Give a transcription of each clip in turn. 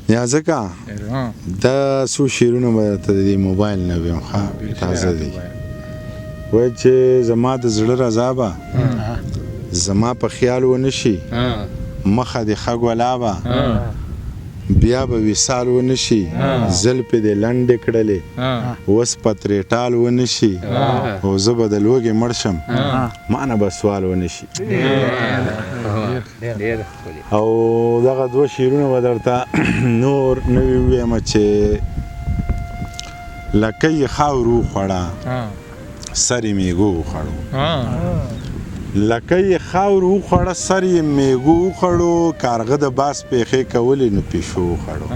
یا ځکه دا څو شعرونه به درته د دې موبایل نه ویم تازه دي وایي چې زما د زړه رضا به زما په خیال ونه شي مخه دې ښه ګلابه بیا به وصال ونه شي زلفې دې لنډې کړلې اوس په ترې ټال ونه شي او زه به د لوږې مړ شم ما نه به سوال ونه شي او دغه دوه شعرونه به درته نور نوي ووایم چې لکه یې خاورو وخوړه سر یې میږو وخوړو لکه یې خاورو وخوړه سر یې میږو وخوړو کارغه د باس پېښې کولې نو پیشو وخوړو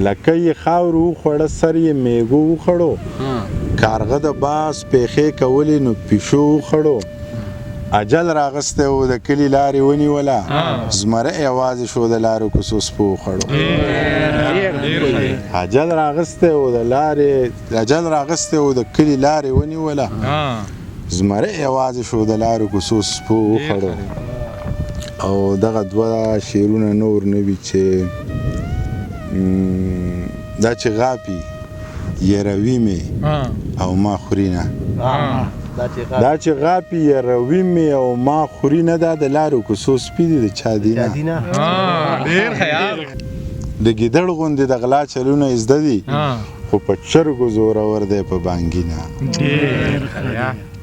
لکه یې خاورو وخوړه سر یې میږو وخوړو کارغه د باس پېښې کولې نو پیشو وخوړو اجل راغستی و د کلي لارې ونیوله زمری یوازې شو د لارو کوڅو سپو وخوړو اجل راغستی و د کلي لارې ونیوله زمری یوازې شو د لارو کوڅو سپو وخوړو او دغه دوه شعرونه نور نه وي چې دا چې غاپي یروي مې او ما خوري نه دا چې غاپي یروي مې او ما خوري نه دا د لارو کوڅو سپي دي د چا دي نه د ګیدړ غوندې د غلا چلونه زده دي خو په چرګو زورور دی په بانګي نه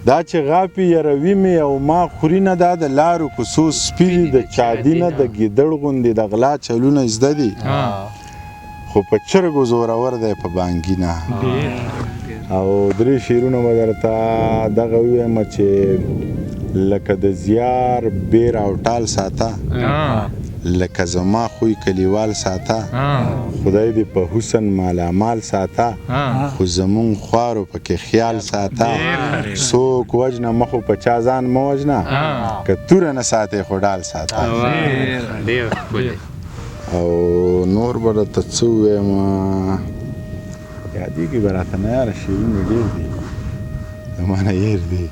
دا چې غاپي یروي مې او ما خوري نه دا د لارو کوڅو سپي دي د چا دي نه د ګیدړ غوندې د غلا چلونه زده دي خو په چرګو زورور دی په بانګي نه او درې شعرونه به درته دغه ووایم چې لکه د زیار بیر او ټال ساته لکه زما خوی کلیوال ساته خدای دې په حسن مالامال ساته خو زمونږ خوارو پکې خیال ساته څوک وجنه مخو په چا ځان مه وجنه که توره نه ساتې خو ډال ساته او نور به درته څه ووایم یادېږي به راته نه یاره شعرونه ډېر دي زما نه هېر دي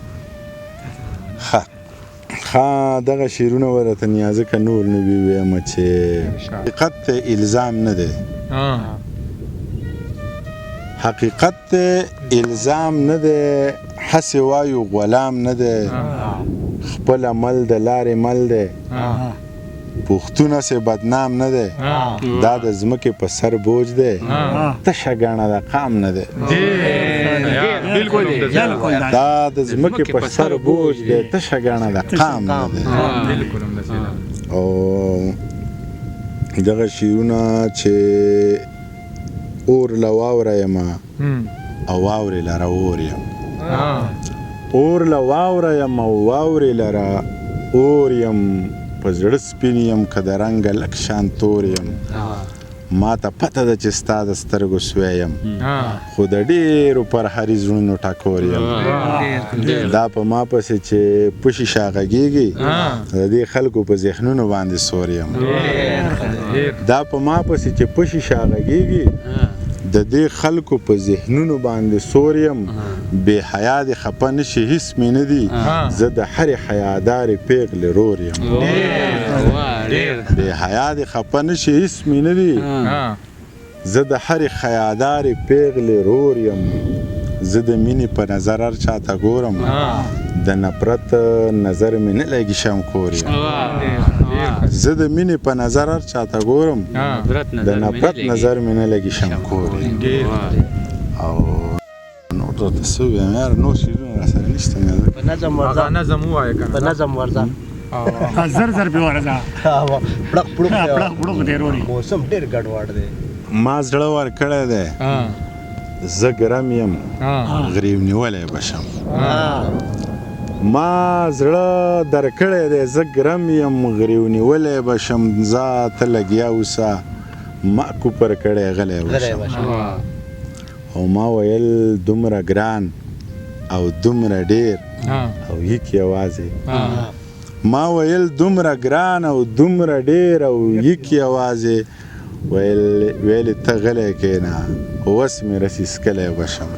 ښه دغه شعرونه به راته نیازکه نور نه ووایم چې حقیقت ته الزام نه دی حقیقت ته الزام نه دی هسې وایو غلام نه دی خپل عمل د لارې مل دی پښتون هسې بدنام نه دی دا د ځمکې په سر بوج دی تشه ګاڼه د قام نه دی دا د ځمکې په سر بوج دی تشه ګاڼه د قام نه دی او دغه شعرونه چې اور له واوره یم او واورې لره اور یم اور له واوره یم او واورې لره اور یم په زړه سپین یم که د رنګه لږ شان تور یم ما ته پته ده چې ستا د سترګو سوی یم خو د ډېرو پرهري زړونو ټکور یم دا په ما پسې چې پشي شاغږېږي د دې خلکو په ذهنونو باندې سور یم دا په ما پسې چې پشي شاغږېږي د دې خلکو په ذهنونو باندې سور یم بې حیا دې خفه نه شي هېڅ مې نه دي زه د هرې حیادارې پیغلې رور یم بې حیا دې خفه نه شي هېڅ مې نه دي زه د هرې حیادارې پیغلې رور یم زه د مینې په نظر هر چاته ګورم د نفرت نظر مې نه لګي شمکور یم زه د مینې په نظر هر چاته ګورم د نفرت نظر مې نه لګي شمکور یم او نور درته څه ووایم یاره نور شعرونه راسره نشته په نظم ووایه که نه په نظم ورځه زر زر پې ورځه پړق پړق دی روري موسم ډېر ګډوډ دی ما زړه ورکړی دی زه ګرم یم غریب نیولی به شم ما زړه درکړی دی زه ګرم یم غریب نیولی به شم ځه ته لګیا اوسه ما کوپر کړی غلی به شم او ما ویل دومره ګران او دومره ډېر او یک یوازې ما ویل دومره ګران او دومره ډېر او یک یوازې ویل ته غلی کښېنه وس مې رسي څکلی به شم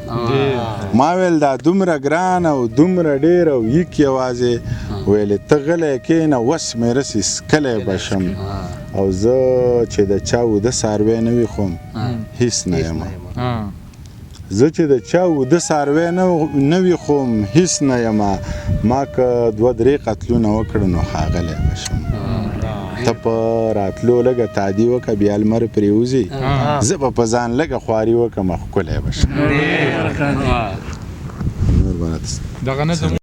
ما ویل دا دومره ګران او دومره ډېر او یک یوازې ویل ته غلی کښېنه وس مې رسي څکلی به شم او زه چې د چا اوده څاروی نه وي خو هیڅ نه یم زه چې د چا اوده څاروی نه وي خو هیڅ نه یم ما که 2-3 قتلونه وکړه نو ښاغلی به شم ته په راتلو لږه تادي وکړه بیا لمر پرېوځي زه به په ځان لږه خواري وکړم ښکلی به شم دغه نه زموږ